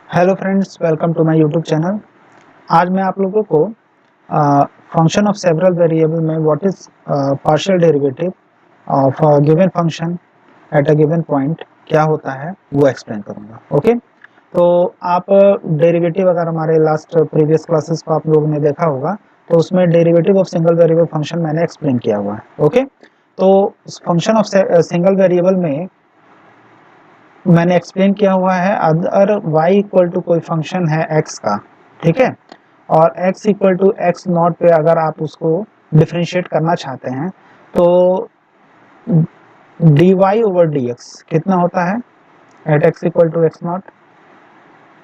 Hello friends, welcome to my YouTube channel. आज मैं आप लोगों को फंक्शन ऑफ सेवरल वेरिएबल में what is partial derivative of a given function at a given point क्या होता है वो एक्सप्लेन करूंगा। ओके, तो आप डेरिवेटिव अगर हमारे लास्ट प्रीवियस क्लासेस को आप लोगों ने देखा होगा तो उसमें derivative of single variable function मैंने एक्सप्लेन किया हुआ है। ओके, तो फंक्शन ऑफ सिंगल वेरिएबल में मैंने एक्सप्लेन किया हुआ है अगर y इक्वल टू कोई फंक्शन है x का, ठीक है, और x equal to x nought पे अगर आप उसको डिफरेंशिएट करना चाहते हैं तो dy ओवर dx कितना होता है at x equal to x nought.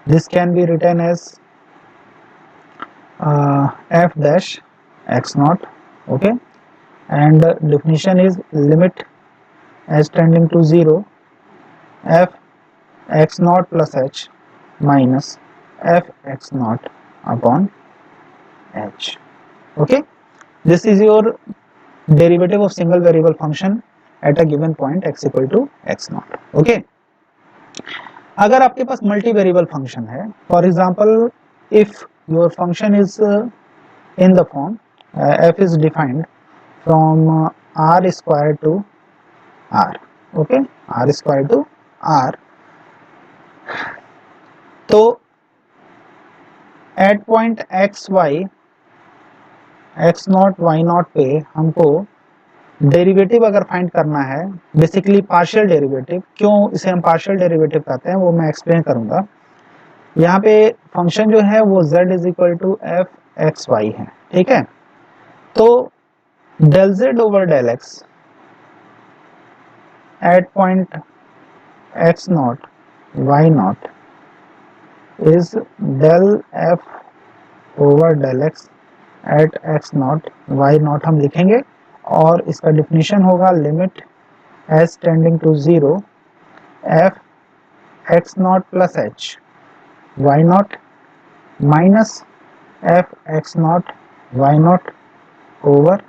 This can be written as f dash x nought. Okay, and definition is limit as tending to 0 f x naught plus h minus f x naught upon h. Okay, this is your derivative of single variable function at a given point x equal to x naught. Okay, अगर आपके पास multi variable function है, for example if your function is in the form f is defined from r square to r. Okay, r square to r, तो at point x y x not y nought पे हमको derivative अगर find करना है, basically partial derivative. क्यों इसे हम partial derivative कहते हैं वो मैं एक्सप्लेन करूंगा। यहाँ पे फंक्शन जो है वो z is equal to f x y है, ठीक है। तो del z over del x at point x not y naught is del f over del x at x not y naught हम लिखेंगे, और इसका डिफिनीशन होगा limit as tending to 0 f x naught plus h y naught minus f x not y naught over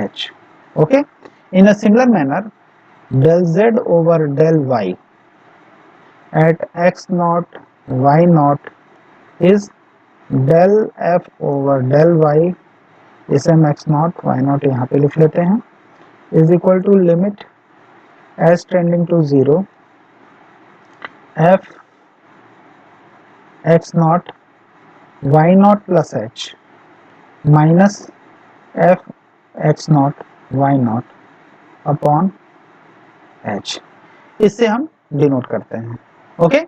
h. Okay, in a similar manner del z over del y at x naught y naught is del f over del y, इसे हम x naught y naught यहाँ पे लिख लेते हैं, is equal to limit as tending to 0 f x naught y naught plus h minus f x naught y naught upon h। इससे हम denote करते हैं। Okay,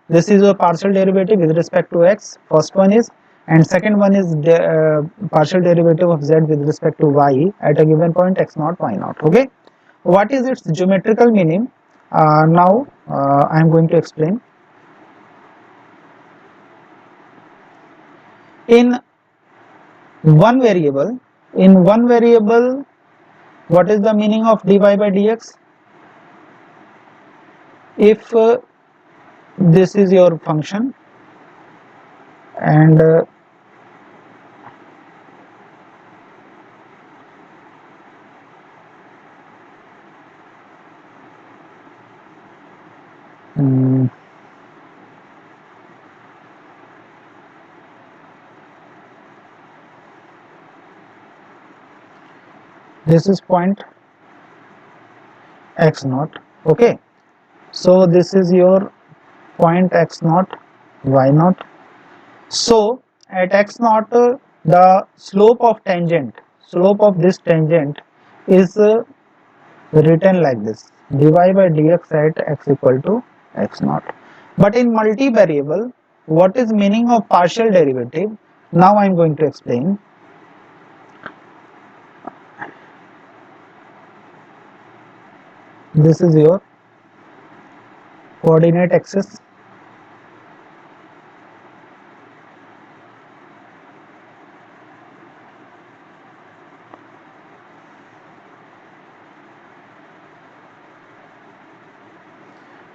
this is a partial derivative with respect to x, first one is, and second one is partial derivative of z with respect to y at a given point x naught y naught. Okay, what is its geometrical meaning? Now I am going to explain. In one variable, what is the meaning of dy by dx? If this is your function and this is point x naught. Okay, so this is your point x naught y naught. So at x naught the slope of this tangent is written like this, dy by dx at x equal to x naught. But in multivariable, what is meaning of partial derivative? Now I am going to explain. This is your coordinate axis,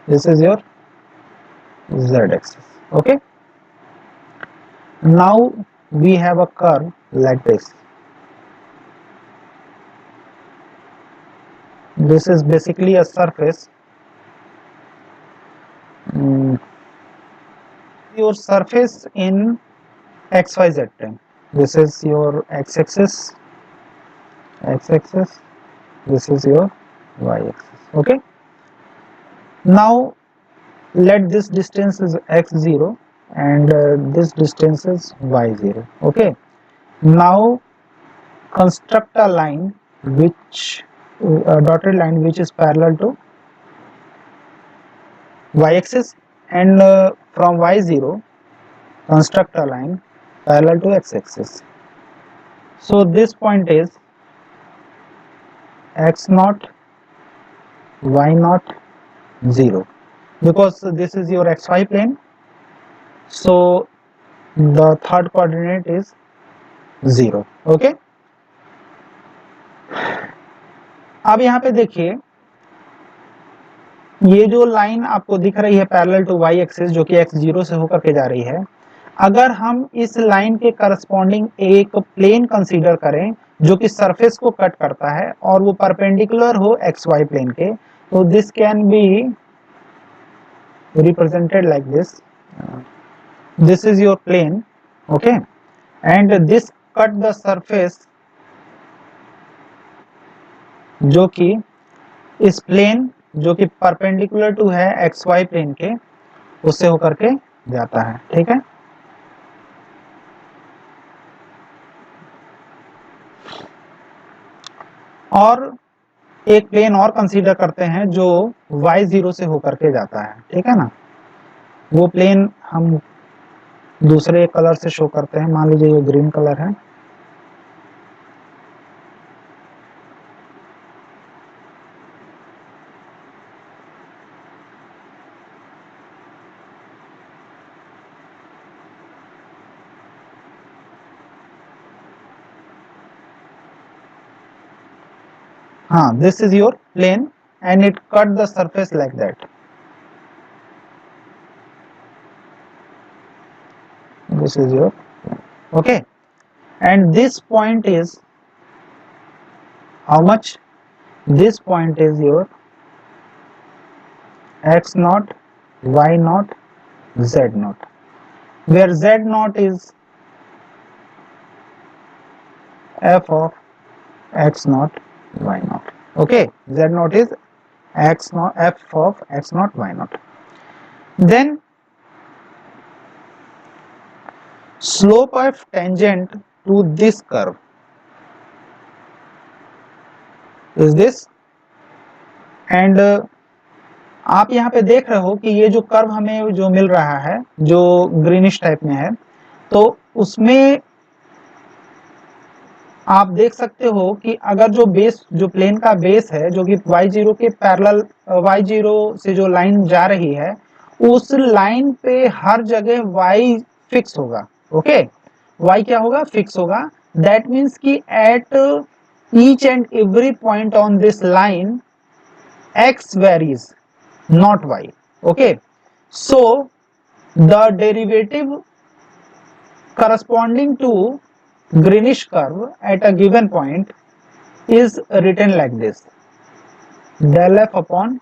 this is your z axis. Okay, now we have a curve like this. This is basically a surface your surface in xyz plane. This is your x-axis, this is your y-axis. Okay, now let this distance is x0 and this distance is y0. Okay, now construct a line which a dotted line which is parallel to y-axis, and from y0 construct a line parallel to x-axis. So this point is x0, y0, 0, because this is your xy plane, so the third coordinate is 0. Okay, अब यहाँ पे देखिए ये जो line आपको दिख रही है पैरेलल टू वाई एक्सिस जो कि x0 से होकर के जा रही है, अगर हम इस लाइन के करस्पॉन्डिंग एक प्लेन कंसीडर करें जो कि सरफेस को कट करता है और वो परपेंडिकुलर हो xy प्लेन के, तो this can B represented like this. This is your plane, okay, and this cut the surface जो कि इस प्लेन जो कि परपेंडिकुलर टू है xy प्लेन के उससे होकर के जाता है. ठीक है, और एक प्लेन और कंसीडर करते हैं जो y0 से होकर के जाता है. ठीक है ना, वो प्लेन हम दूसरे कलर से शो करते हैं. मान लीजिए ये ग्रीन कलर है. हाँ, this is your plane and it cut the surface like that. This is your plane. Okay, and this point is how much? This point is your x0, y0, z0, where z0 is f of x0, y0. Okay, z0 is x0, f of x0, y0. Then slope of tangent to this curve is this, and आप यहाँ पे देख रहे हो कि ये जो curve हमें जो मिल रहा है जो ग्रीनिश टाइप में है, तो उसमें आप देख सकते हो कि अगर जो बेस जो प्लेन का बेस है जो कि y0 के पैरेलल y0 से जो लाइन जा रही है उस लाइन पे हर जगह y फिक्स होगा. ओके, y क्या होगा? फिक्स होगा. दैट मीन्स कि at each and every point on this line x varies, not y. Okay, so the derivative corresponding to greenish curve at a given point is written like this: del f upon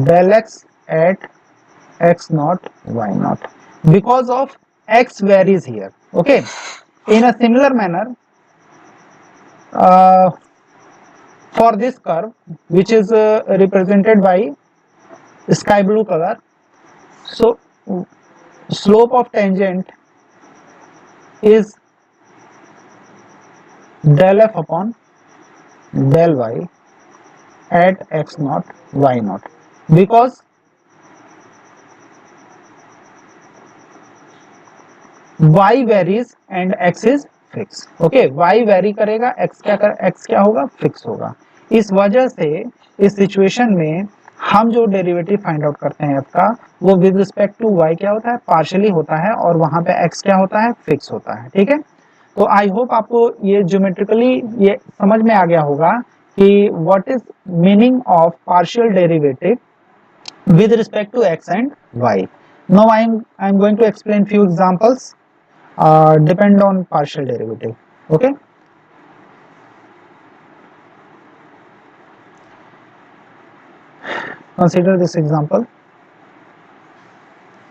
del x at x0, y0, because of x varies here. Okay, in a similar manner for this curve which is represented by sky blue color, so slope of tangent is del f upon del y at x0, y0, because y varies and x is fix. Okay, y very करेगा, x क्या होगा? Fix होगा. इस वजह से इस situation में हम जो डेरिवेटिव फाइंड आउट करते हैं f का वो विद रिस्पेक्ट टू y क्या होता है? पार्शियली होता है, और वहां पे x क्या होता है? फिक्स होता है. ठीक है, तो आई होप आपको ये ज्योमेट्रिकली ये समझ में आ गया होगा कि what is meaning of partial derivative with respect to x and y. Now I am going to explain few examples depend on partial derivative. Okay, consider this example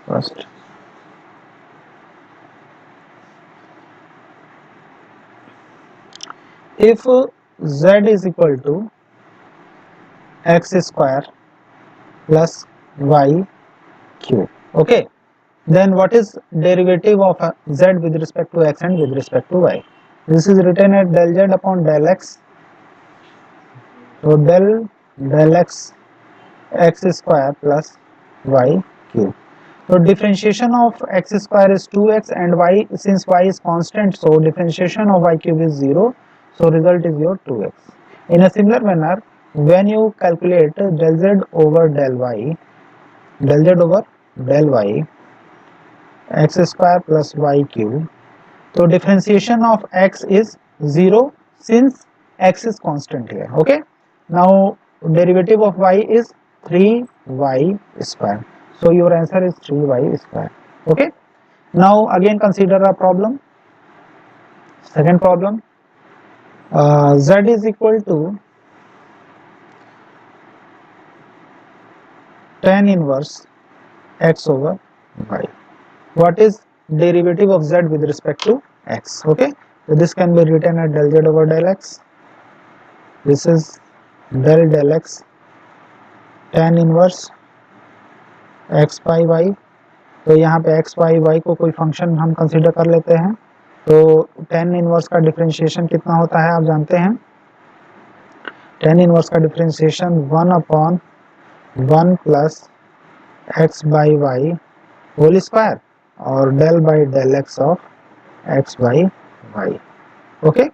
first. if z is equal to x square plus y cube. Okay, then what is derivative of z with respect to x and with respect to y? This is written as del z upon del x. So del x x square plus y cube. So differentiation of x square is 2x and y, since y is constant, so differentiation of y cube is 0. So result is your 2x. In a similar manner, when you calculate del z over del y, x square plus y cube, so differentiation of x is 0 since x is constant here. Okay, now derivative of y is 3y square. So your answer is 3y square. Okay, now again consider a problem. Second problem, z is equal to tan inverse x over y. What is derivative of z with respect to x? Okay, so this can be written as del z over del x. This is del x tan inverse x by y. तो यहाँ पे x by Y को कोई function हम consider कर लेते हैं. तो tan इनवर्स का डिफरेंशिएशन कितना होता है आप जानते हैं. tan इनवर्स का differentiation 1 upon 1 plus x by y whole square और del by del x of x by y. Okay,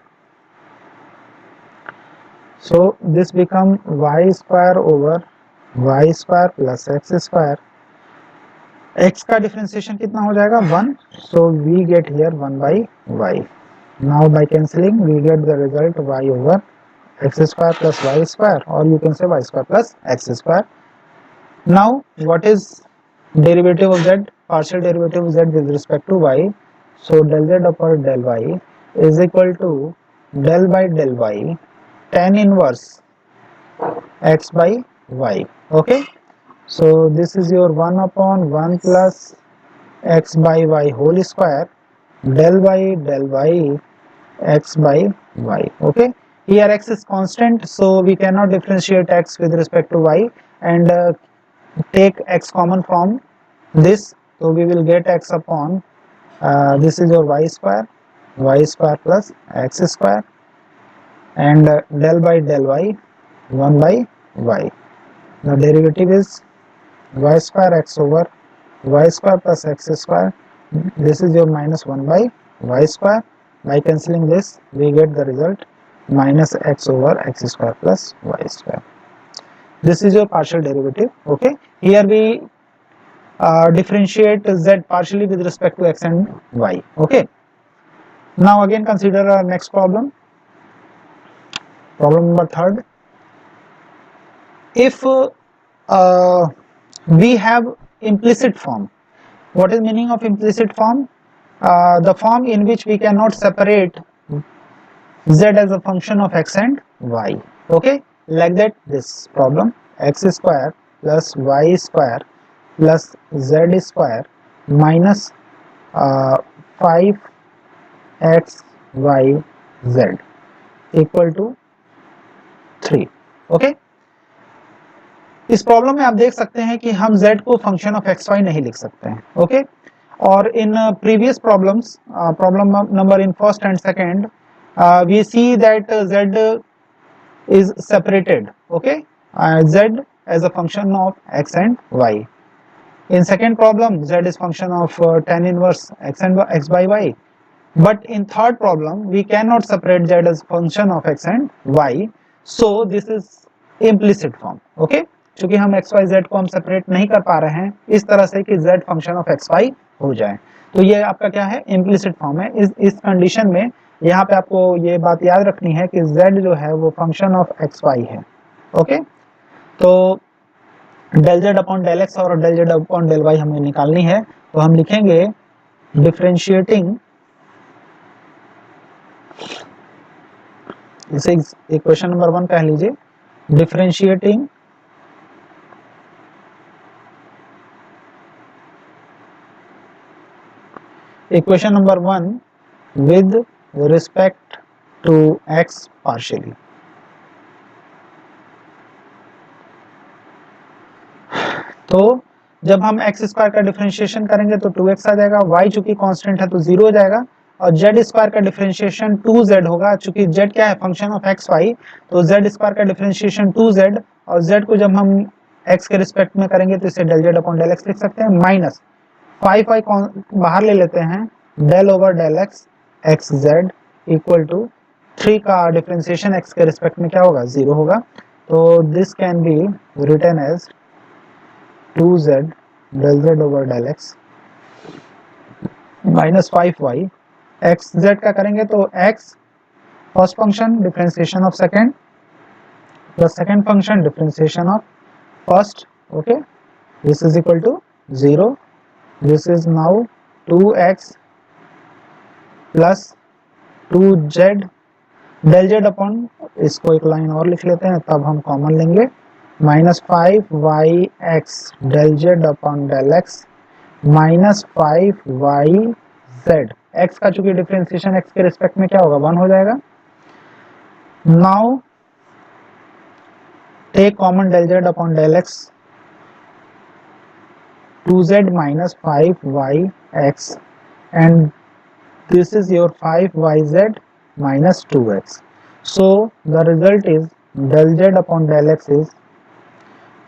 so this become y square over y square plus x square. x का differentiation कितना हो जाएगा 1. So we get here 1 by y. Now by cancelling we get the result y over x square plus y square, और you can say y square plus x square. Now what is derivative of z? Partial derivative of z with respect to y. So del z upon del y is equal to del by del y tan inverse x by y. Okay, so this is your 1 upon 1 plus x by y whole square del by del y x by y. Okay, here x is constant, so we cannot differentiate x with respect to y and take x common from this, so we will get x upon this is your y square plus x square and del by del y 1 by y. The derivative is y square x over y square plus x square. This is your minus 1 by y square. By cancelling this we get the result minus x over x square plus y square. This is your partial derivative. Okay, here we differentiate z partially with respect to x and y. Okay, now again consider our next problem. Problem number 3rd. If we have implicit form. What is meaning of implicit form? The form in which we cannot separate z as a function of x and y. Okay, like that this problem, x square plus y square plus z square minus 5xyz equal to 3. Okay, इस problem में आप देख सकते हैं कि हम z को function of x Y नहीं लिख सकते हैं. ओके, और in previous problems, problem number in first and second, we see that z is separated. Okay, z as a function of x and y. In second problem z is function of tan inverse x and x by y, but in third problem we cannot separate z as function of x and y, so this is implicit form. Okay, क्योंकि हम x y z को हम separate नहीं कर पा रहे हैं इस तरह से कि z function of x y हो जाए, तो ये आपका क्या है, इम्प्लिसिट फॉर्म है. इस कंडीशन में यहाँ पे आपको ये बात याद रखनी है कि z जो है वो फंक्शन ऑफ एक्स वाई है. ओके, तो del z upon del x और del z upon del y हमें निकालनी है, तो हम लिखेंगे डिफरेंशिएटिंग, इसे इक्वेशन नंबर 1 कह लीजिए, differentiating equation number 1 with respect to x partially. तो जब हम एक्स स्क्वायर का डिफरेंशिएशन करेंगे तो 2x आ जाएगा, y चूंकि कांस्टेंट है तो 0 हो जाएगा, और z स्क्वायर का डिफरेंशिएशन 2z होगा, चूंकि z क्या है, फंक्शन ऑफ एक्स वाई, तो z स्क्वायर का डिफरेंशिएशन 2z, और z को जब हम x के रिस्पेक्ट में करेंगे तो इसे del z upon del x लिख सकते हैं, माइनस 5y बाहर ले लेते हैं, del over del x x z equal to 3 का डिफरेंशिएशन x के रिस्पेक्ट में क्या होगा, 0 होगा, तो this can be written as 2z del z over del x minus 5y, x z का करेंगे तो x first function differentiation of second plus second function differentiation of first, okay, this is equal to 0, this is now 2x plus 2z del z upon, इसको एक line और लिख लेते हैं तब हम कॉमन लेंगे, minus 5y(x) del z upon del x minus 5y(z) x का चूंकि डिफरेंशिएशन x के रिस्पेक्ट में क्या होगा, 1 हो जाएगा। Now take common del z upon del x, 2z minus 5y(x) and this is your 5yz minus 2x. So the result is del z upon del x is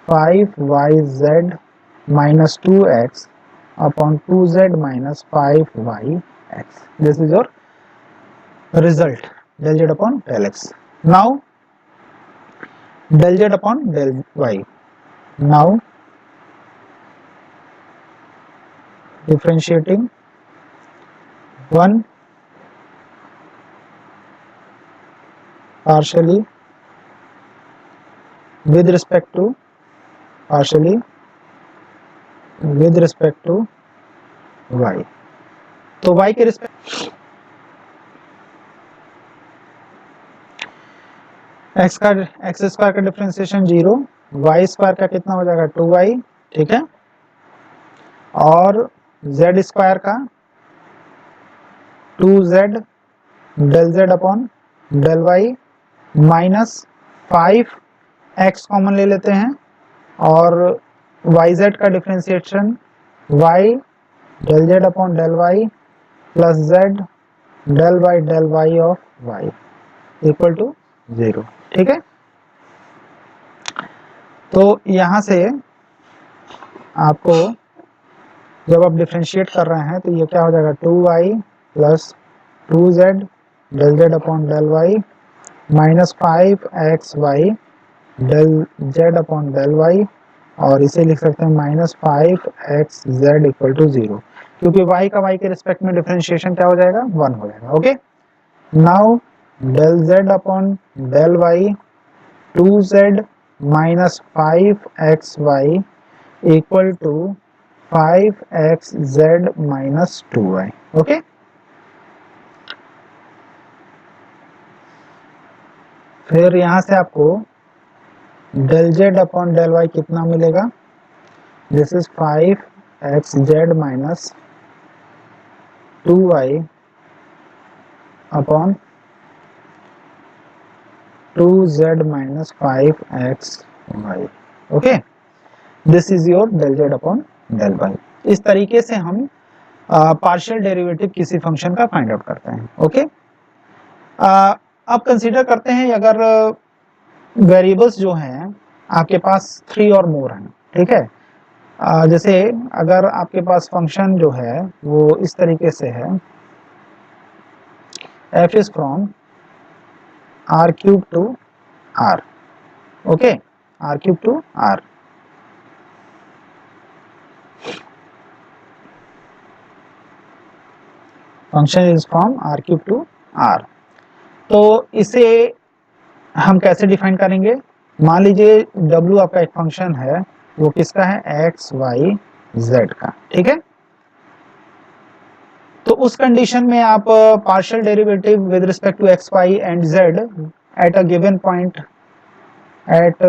5yz minus 2x upon 2z minus 5yx. This is your result, del z upon del x. Now del z upon del y. Now differentiating 1 partially with respect to partially with respect to y, तो y के respect x का x square का differentiation 0, y square का कितना हो जाएगा 2y, ठीक है, और z स्क्वायर का 2z del z upon del y minus 5x common ले लेते हैं, और yz का differentiation y del z upon del y plus z del y of y equal to 0, ठीक है। तो यहाँ से आपको जब आप डिफरेंशिएट कर रहे हैं तो ये क्या हो जाएगा, 2y plus 2z del z upon del y minus 5xy del z upon del y, और इसे लिख सकते हैं माइनस 5xz इक्वल टू 0, क्योंकि y का y के रिस्पेक्ट में डिफरेंशिएशन क्या हो जाएगा, 1 हो जाएगा, okay. Now del z upon del y 2z minus 5xy equal to 5xz minus 2y, okay. फिर यहाँ से आपको del z upon del y कितना मिलेगा, this is 5xz minus 2y upon 2z minus 5xy, okay, this is your del z upon del y। इस तरीके से हम पार्शियल डेरिवेटिव किसी फंक्शन का फाइंड आउट करते हैं, ओके। अब कंसीडर करते हैं अगर वेरिएबल्स जो हैं आपके पास 3 और मोर हैं, ठीक है, जैसे अगर आपके पास फंक्शन जो है वो इस तरीके से है, f is from r cube two r, okay, r cube two r, function is from r cube two r। तो इसे हम कैसे डिफाइन करेंगे, मान लीजिए w आपका एक फंक्शन है, वो किसका है, x y z का, ठीक है। तो उस कंडीशन में आप partial derivative with respect to x y and z at a given point at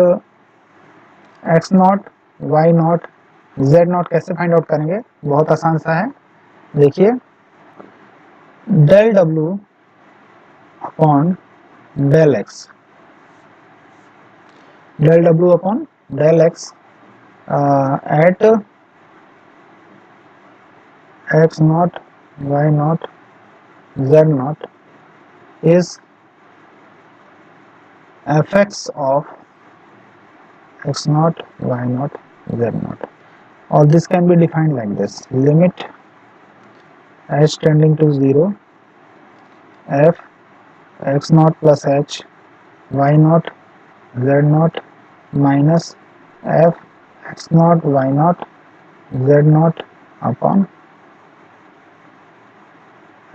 x naught y naught z naught कैसे फाइंड आउट करेंगे, बहुत आसान सा है, देखिए, del w upon del x, del w upon del x at x naught, y naught, z naught is fx of x naught, y naught, z naught. Or this can be defined like this: limit h tending to 0 f x naught plus h y naught z naught minus f x naught y naught z naught upon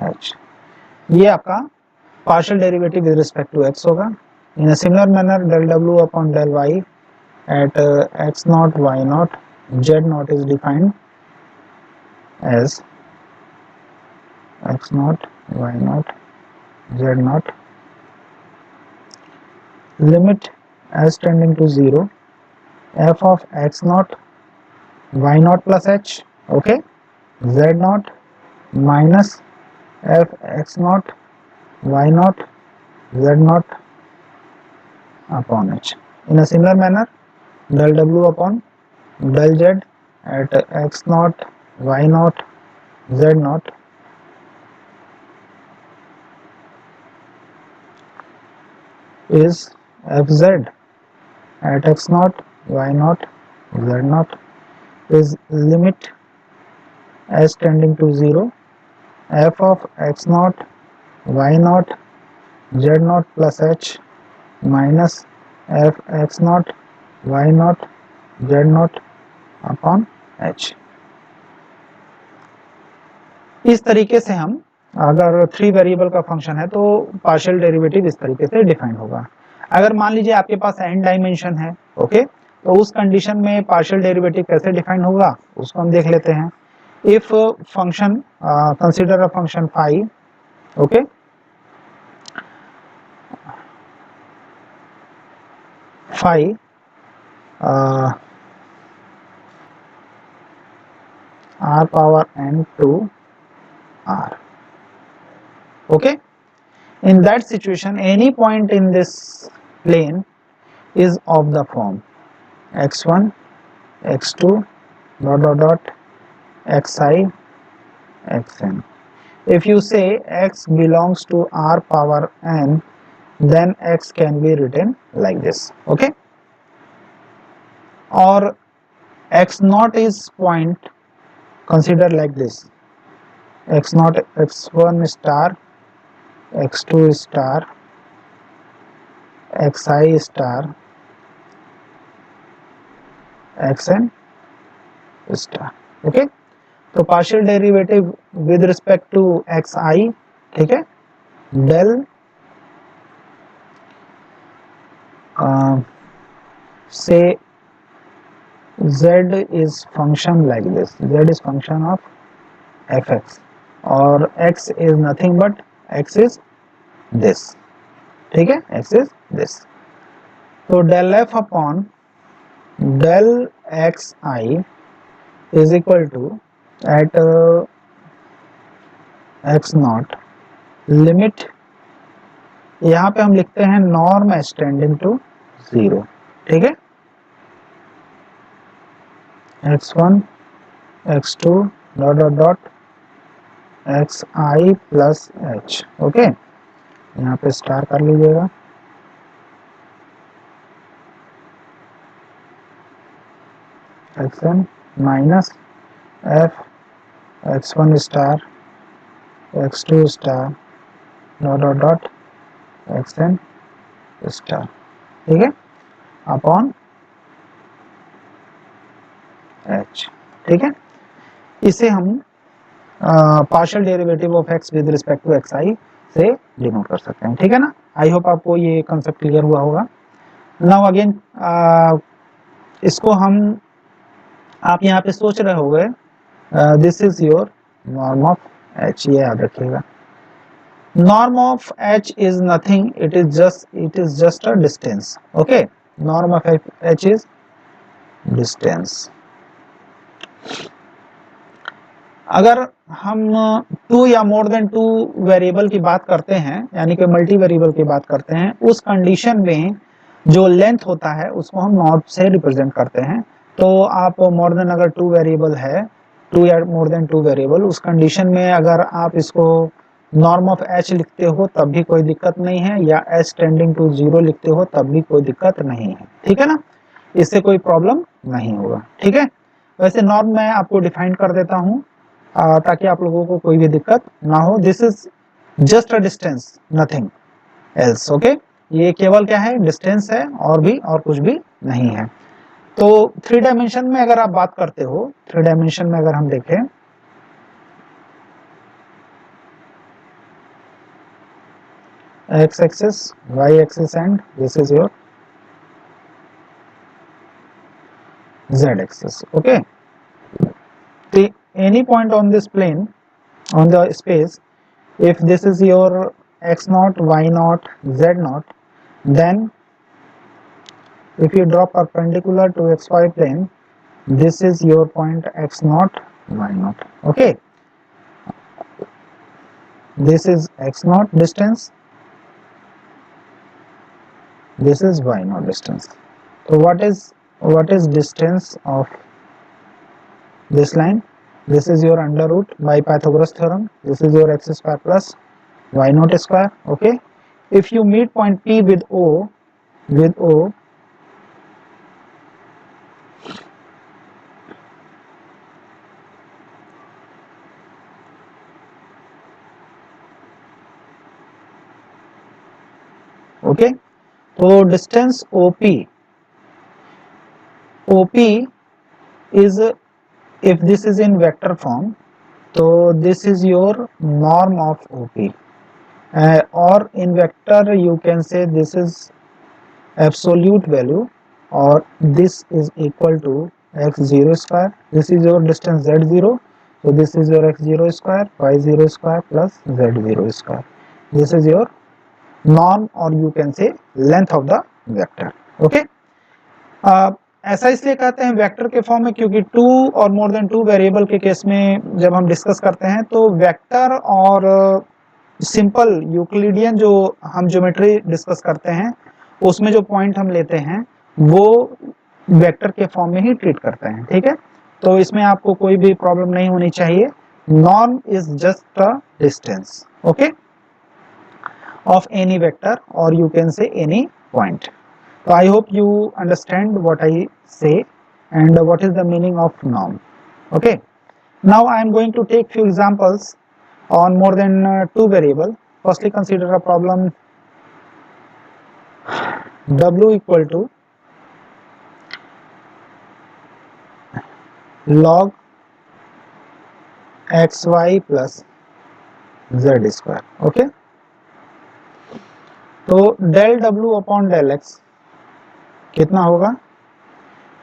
h। ये आपका partial derivative with respect to x होगा। In a similar manner del w upon del y at x naught, y naught, z naught is defined as x naught, y naught, z naught limit as tending to 0 f of x naught, y naught plus h, okay, z naught minus f x naught, y naught, z naught upon h. In a similar manner, del w upon del z at x naught, y naught, z naught is fz at x naught, y naught, z naught is limit as tending to 0 f of x naught, y naught, z naught plus h minus f x naught, y naught, z naught upon h। इस तरीके से हम, अगर 3 variable का function है तो partial derivative इस तरीके से डिफाइन होगा। अगर मान लीजिए आपके पास n डायमेंशन है, ओके, तो उस कंडीशन में पार्शियल डेरिवेटिव कैसे डिफाइन होगा उसको हम देख लेते हैं। If function, consider a function phi, okay, phi r power n to r, okay, in that situation any point in this plane is of the form x1, x2 dot dot dot xi, xn. If you say x belongs to r power n, then x can be written like this, okay, or x naught is point, consider like this: x naught, x1 star, x2 star, xi star, xn star, okay। तो partial derivative with respect to xi, ठीक है, del say z is function like this, z is function of fx और x is nothing but x is this, ठीक है, x is this। तो del f upon del xi is equal to at x naught limit, यहाँ पे हम लिखते हैं norm as tending to 0, ठीक है, x1, x2 dot dot dot xi plus h, okay, यहाँ पे स्टार कर लीजिएगा, xn minus f x1 star, x2 star dot dot dot xn star, ठीक है, अपॉन h, ठीक है। इसे हम partial derivative of x with respect to xi से डिनोट कर सकते हैं, ठीक है ना। आई होप आपको ये कंसेप्ट क्लियर हुआ होगा। नाउ अगेन इसको हम, आप यहाँ पे सोच रहे होंगे this is your norm of h, ये याद रखिएगा। Norm of h is nothing, it is just a distance, okay, norm of h is distance. अगर हम टू या मोर देन टू वेरिएबल की बात करते हैं, यानी कि मल्टी वेरिएबल की बात करते हैं, उस कंडीशन में जो लेंथ होता है उसको हम नॉट से रिप्रेजेंट करते हैं। तो आप मोर देन अगर टू वेरिएबल है, टू या मोर देन टू वेरिएबल, उस कंडीशन में अगर आप इसको नॉर्म ऑफ एच लिखते हो तब भी कोई दिक्कत नहीं है, या एच टेंडिंग टू 0 लिखते हो तब भी कोई दिक्कत नहीं है, ठीक है ना, इससे कोई प्रॉब्लम नहीं होगा, ठीक है। वैसे नॉर्म मैं आपको डिफाइन कर देता हूं ताकि आप लोगों को कोई भी दिक्कत ना हो। This is just a distance, nothing else, okay. ये केवल क्या है, डिस्टेंस है, और कुछ भी नहीं है। तो थ्री डायमेंशन में अगर आप बात करते हो, थ्री डायमेंशन में अगर हम देखें, x axis, y axis and this is your z axis, okay. Any point on this plane, on the space, if this is your x naught, y naught, z naught, then if you draw perpendicular to xy plane, this is your point x naught, y naught, okay. This is x naught distance, this is y naught distance. So what is distance of this line? This is your under root by Pythagoras theorem. This is your x square plus y naught square, okay. If you meet point P with O, okay, so distance OP is, if this is in vector form, so this is your norm of OP, or in vector you can say this is absolute value, or this is equal to x0 square. This is your distance z0, so this is your x0 square, y0 square plus z0 square. This is your norm, or you can say length of the vector, okay. ऐसा इसलिए कहते हैं vector के form में क्योंकि to और more than two variable के case में जब हम डिस्कस करते हैं तो वेक्टर और सिंपल यूक्लिडियन जो हम ज्योमेट्री डिस्कस करते हैं उसमें जो पॉइंट हम लेते हैं वो वेक्टर के फॉर्म में ही ट्रीट करते हैं, ठीक है। तो इसमें आपको कोई भी प्रॉब्लम नहीं होनी चाहिए। Norm is just a distance, okay, of any vector, or you can say any point. So I hope you understand what I say and what is the meaning of norm, okay. Now I am going to take few examples on more than two variable. Firstly, consider a problem w equal to log xy plus z square, okay. तो del w upon del x कितना होगा?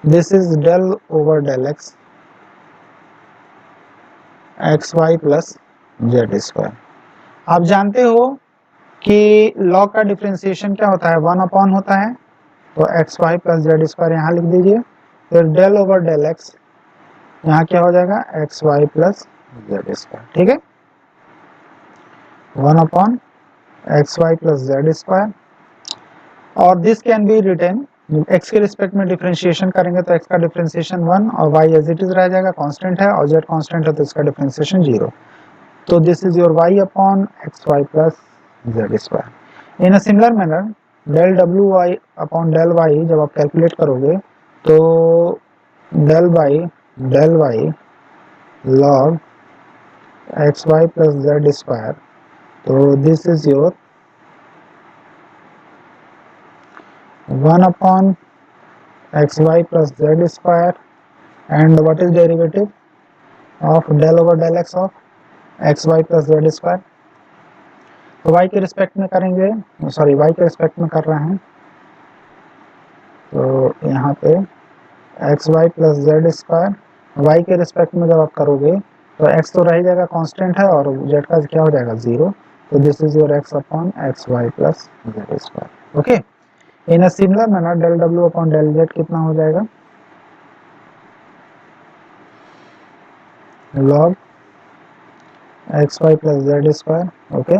This is del over del x x y plus z square. आप जानते हो कि log का differentiation क्या होता है, 1 अपॉन होता है, तो x y plus z square यहाँ लिख दीजिए, फिर डेल ओवर डेल एक्स यहाँ क्या हो जाएगा, x y plus z square, ठीक है, 1 upon x y plus z square. और this can be written, x के रिस्पेक्ट में डिफरेंशिएशन करेंगे तो एक्स का डिफरेंशिएशन 1 और वाई एज इट इज रह जाएगा, कांस्टेंट है, और जेड कांस्टेंट है तो इसका डिफरेंशिएशन 0। तो this is your y upon x y plus z square. In a similar manner del डब्ल्यू वाई अपॉन डेल वाई जब आप कैलकुलेट करोगे तो del y log x y plus z square, तो this is your 1 upon xy plus z square, and what is derivative of del over del x of xy plus z square? तो y के respect में करेंगे, sorry y के respect में कर रहे हैं, तो यहाँ पे xy plus z square, y के रिस्पेक्ट में जब आप करोगे तो x तो रह जाएगा कांस्टेंट है और z का क्या हो जाएगा 0, तो this is your x upon xy plus z square, okay. In a similar manner del w upon del z कितना हो जाएगा, log x y plus z square. Okay,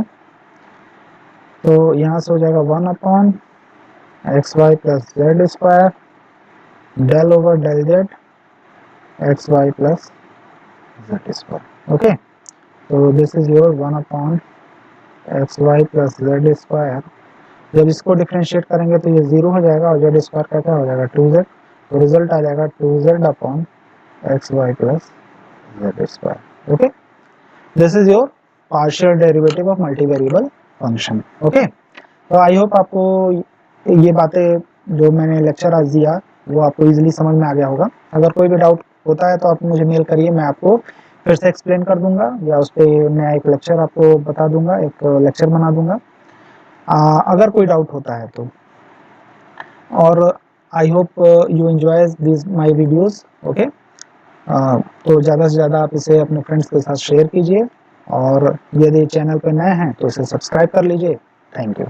तो यहाँ से हो जाएगा 1 upon x y plus z square del over del z x y plus z square. Okay, तो this is your 1 upon x y plus z square. जब इसको differentiate करेंगे तो ये 0 हो जाएगा और जेड स्क्वायर का क्या हो जाएगा 2z, तो रिजल्ट आ जाएगा 2z upon x y plus z square. Okay, this is your partial derivative of multi variable function. Okay, तो आई होप आपको ये बातें जो मैंने लेक्चर आज दिया वो आपको इजीली समझ में आ गया होगा। अगर कोई भी डाउट होता है तो आप मुझे मेल करिए, मैं आपको फिर से एक्सप्लेन कर दूंगा या उस पर मैं एक लेक्चर आपको बता दूंगा, एक लेक्चर बना दूंगा अगर कोई डाउट होता है तो। और I hope you enjoy this my videos. Okay, तो ज़्यादा से ज़्यादा आप इसे अपने फ्रेंड्स के साथ शेयर कीजिए और यदि चैनल पर नए हैं तो इसे सब्सक्राइब कर लीजिए। Thank you.